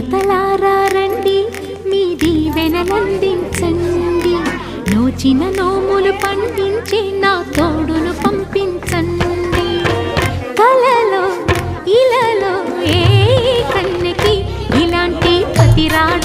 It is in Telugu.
దేవతలారా రండి మీ దీవెనలందించండి నోచిన నోములు పండించి నా తోడును పంపించండి కలలో ఇలలో ఏ కన్నెకి ఇలాంటి పతి రాడ